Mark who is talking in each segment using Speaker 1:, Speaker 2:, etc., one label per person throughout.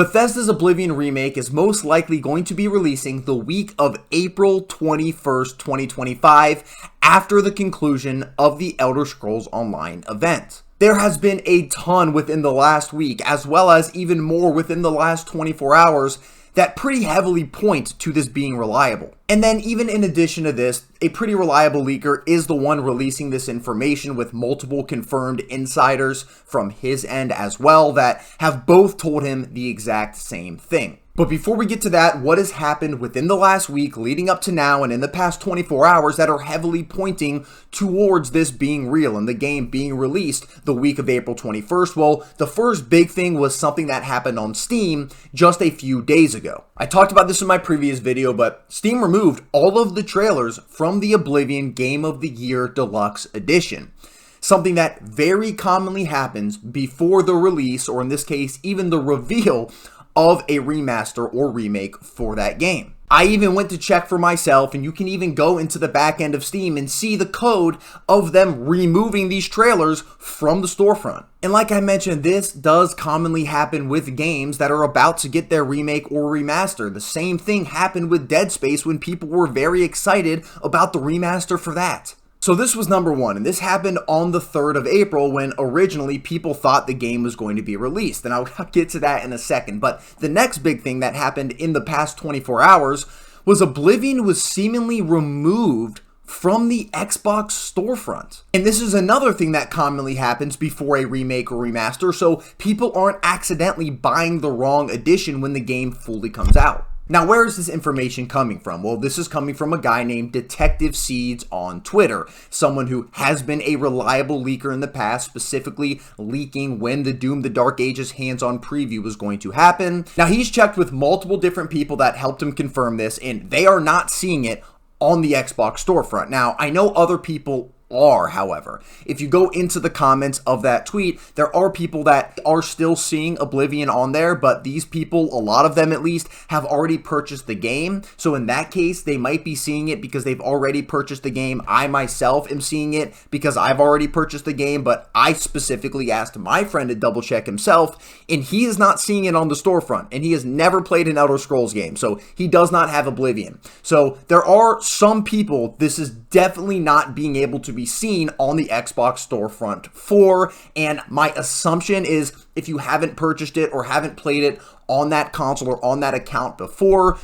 Speaker 1: Bethesda's Oblivion Remake is most likely going to be releasing the week of April 21st, 2025, after the conclusion of the Elder Scrolls Online event. There has been a ton within the last week, as well as even more within the last 24 hours, that pretty heavily point to this being reliable. And then even in addition to this, a pretty reliable leaker is the one releasing this information with multiple confirmed insiders from his end as well that have both told him the exact same thing. But before we get to that, what has happened within the last week leading up to now and in the past 24 hours that are heavily pointing towards this being real and the game being released the week of April 21st? Well, the first big thing was something that happened on Steam just a few days ago. I talked about this in my previous video, but Steam removed all of the trailers from the Oblivion Game of the Year Deluxe Edition. Something that very commonly happens before the release, or in this case, even the reveal of a remaster or remake for that game. I even went to check for myself, and you can even go into the back end of Steam and see the code of them removing these trailers from the storefront. And like I mentioned, this does commonly happen with games that are about to get their remake or remaster. The same thing happened with Dead Space when people were very excited about the remaster for that. So this was number one, and this happened on the 3rd of April when originally people thought the game was going to be released, and I'll get to that in a second. But the next big thing that happened in the past 24 hours was Oblivion was seemingly removed from the Xbox storefront. And this is another thing that commonly happens before a remake or remaster, so people aren't accidentally buying the wrong edition when the game fully comes out. Now, where is this information coming from? Well, this is coming from a guy named Detective Seeds on Twitter, someone who has been a reliable leaker in the past, specifically leaking when the Doom the Dark Ages hands-on preview was going to happen. Now, he's checked with multiple different people that helped him confirm this, and they are not seeing it on the Xbox storefront. Now, I know other people are, however. If you go into the comments of that tweet, there are people that are still seeing Oblivion on there, but these people, a lot of them at least, have already purchased the game. So in that case, they might be seeing it because they've already purchased the game. I myself am seeing it because I've already purchased the game, but I specifically asked my friend to double check himself, and he is not seeing it on the storefront, and he has never played an Elder Scrolls game, so he does not have Oblivion. So there are some people this is definitely not being able to be seen on the Xbox storefront for, and my assumption is if you haven't purchased it or haven't played it on that console or on that account before,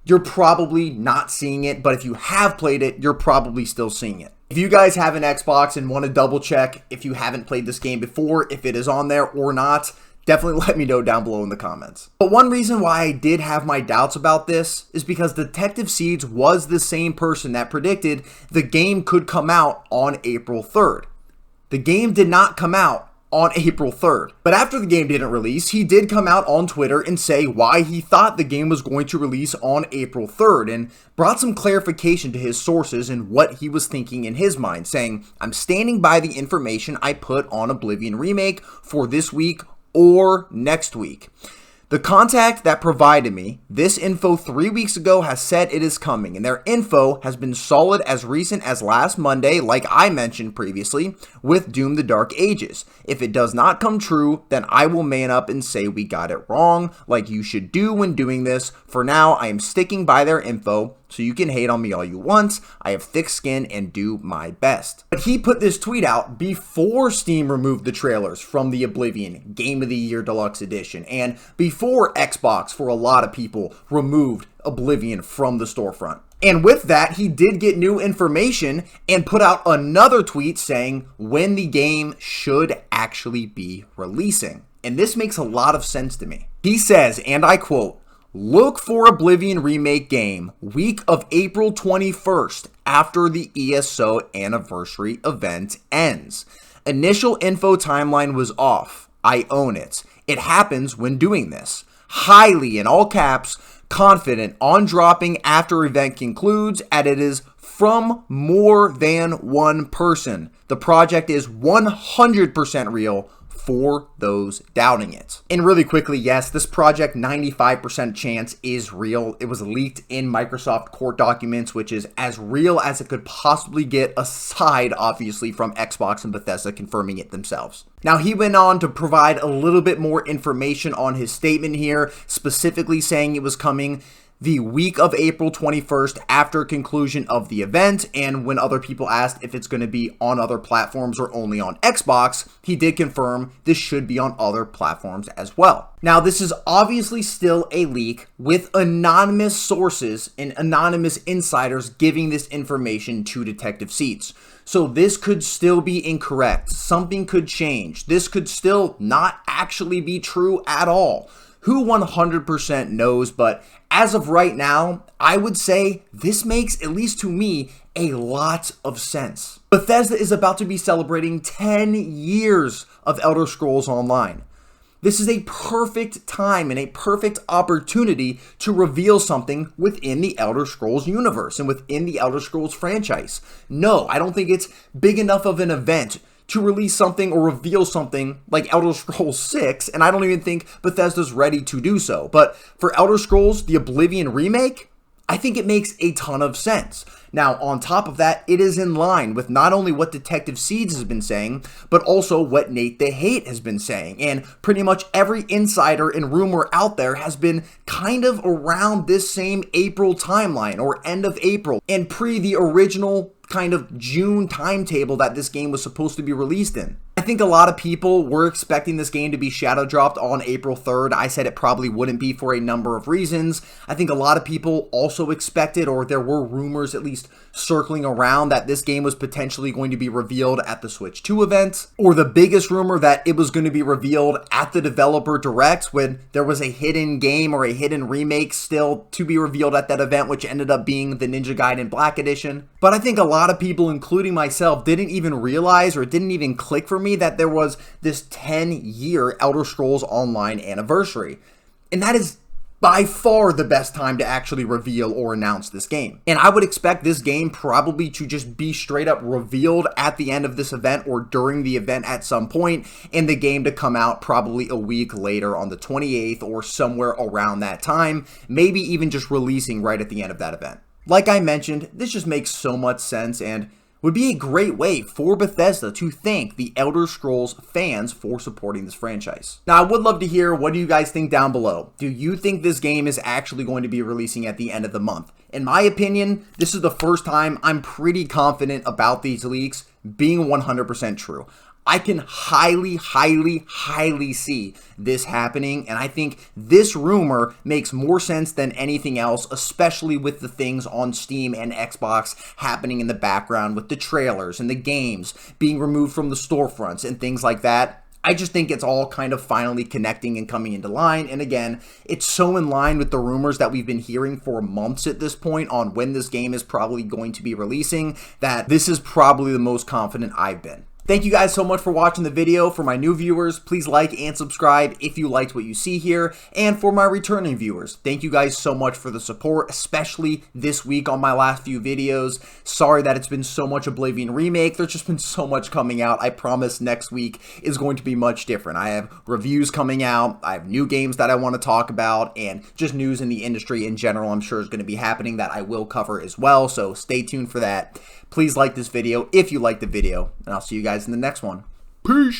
Speaker 1: you're probably not seeing it, but if you have played it, you're probably still seeing it. If you guys have an Xbox and want to double check if you haven't played this game before, if it is on there or not, definitely let me know down below in the comments. But one reason why I did have my doubts about this is because Detective Seeds was the same person that predicted the game could come out on April 3rd. The game did not come out on April 3rd. But after the game didn't release, he did come out on Twitter and say why he thought the game was going to release on April 3rd and brought some clarification to his sources and what he was thinking in his mind, saying, "I'm standing by the information I put on Oblivion Remake for this week or next week. The contact that provided me this info 3 weeks ago has said it is coming, and their info has been solid as recent as last Monday, like I mentioned previously, with Doom the Dark Ages. If it does not come true, then I will man up and say we got it wrong, like you should do when doing this. For now, I am sticking by their info, so you can hate on me all you want. I have thick skin and do my best." But he put this tweet out before Steam removed the trailers from the Oblivion Game of the Year Deluxe Edition, and before Xbox, for a lot of people, removed Oblivion from the storefront. And with that, he did get new information and put out another tweet saying when the game should actually be releasing. And this makes a lot of sense to me. He says, and I quote, "Look for Oblivion Remake game week of April 21st after the ESO anniversary event ends. Initial info timeline was off. I own it. It happens when doing this. Highly, in all caps, confident on dropping after event concludes, and it is from more than one person. The project is 100% real for those doubting it. And really quickly, yes, this project 95% chance is real. It was leaked in Microsoft court documents, which is as real as it could possibly get, aside obviously from Xbox and Bethesda confirming it themselves. Now, he went on to provide a little bit more information on his statement here, specifically saying it was coming the week of April 21st after conclusion of the event, and when other people asked if it's going to be on other platforms or only on Xbox, he did confirm this should be on other platforms as well. Now, this is obviously still a leak with anonymous sources and anonymous insiders giving this information to Detective Seats. So this could still be incorrect. Something could change. This could still not actually be true at all. Who 100% knows, but as of right now, I would say this makes, at least to me, a lot of sense. Bethesda is about to be celebrating 10 years of Elder Scrolls Online. This is a perfect time and a perfect opportunity to reveal something within the Elder Scrolls universe and within the Elder Scrolls franchise. No, I don't think it's big enough of an event to release something or reveal something like Elder Scrolls 6, and I don't even think Bethesda's ready to do so. But for Elder Scrolls, the Oblivion remake, I think it makes a ton of sense. Now, on top of that, it is in line with not only what Detective Seeds has been saying, but also what Nate the Hate has been saying. And pretty much every insider and rumor out there has been kind of around this same April timeline, or end of April, and pre the original kind of June timetable that this game was supposed to be released in. I think a lot of people were expecting this game to be shadow dropped on April 3rd. I said it probably wouldn't be for a number of reasons. I think a lot of people also expected, or there were rumors at least circling around, that this game was potentially going to be revealed at the Switch 2 event, or the biggest rumor that it was going to be revealed at the Developer Direct when there was a hidden game or a hidden remake still to be revealed at that event, which ended up being the Ninja Gaiden Black Edition. But I think a lot of people, including myself, didn't even realize, or it didn't even click for me, that there was this 10-year Elder Scrolls Online anniversary. And that is by far the best time to actually reveal or announce this game. And I would expect this game probably to just be straight up revealed at the end of this event or during the event at some point, and the game to come out probably a week later on the 28th or somewhere around that time, maybe even just releasing right at the end of that event. Like I mentioned, this just makes so much sense and would be a great way for Bethesda to thank the Elder Scrolls fans for supporting this franchise. Now, I would love to hear, what do you guys think down below? Do you think this game is actually going to be releasing at the end of the month? In my opinion, this is the first time I'm pretty confident about these leaks being 100% true. I can highly see this happening, and I think this rumor makes more sense than anything else, especially with the things on Steam and Xbox happening in the background with the trailers and the games being removed from the storefronts and things like that. I just think it's all kind of finally connecting and coming into line, and again, it's so in line with the rumors that we've been hearing for months at this point on when this game is probably going to be releasing, that this is probably the most confident I've been. Thank you guys so much for watching the video. For my new viewers, please like and subscribe if you liked what you see here. And for my returning viewers, thank you guys so much for the support, especially this week on my last few videos. Sorry that it's been so much Oblivion Remake. There's just been so much coming out. I promise next week is going to be much different. I have reviews coming out. I have new games that I want to talk about, and just news in the industry in general I'm sure is going to be happening that I will cover as well. So stay tuned for that. Please like this video if you like the video, and I'll see you guys in the next one. Peace!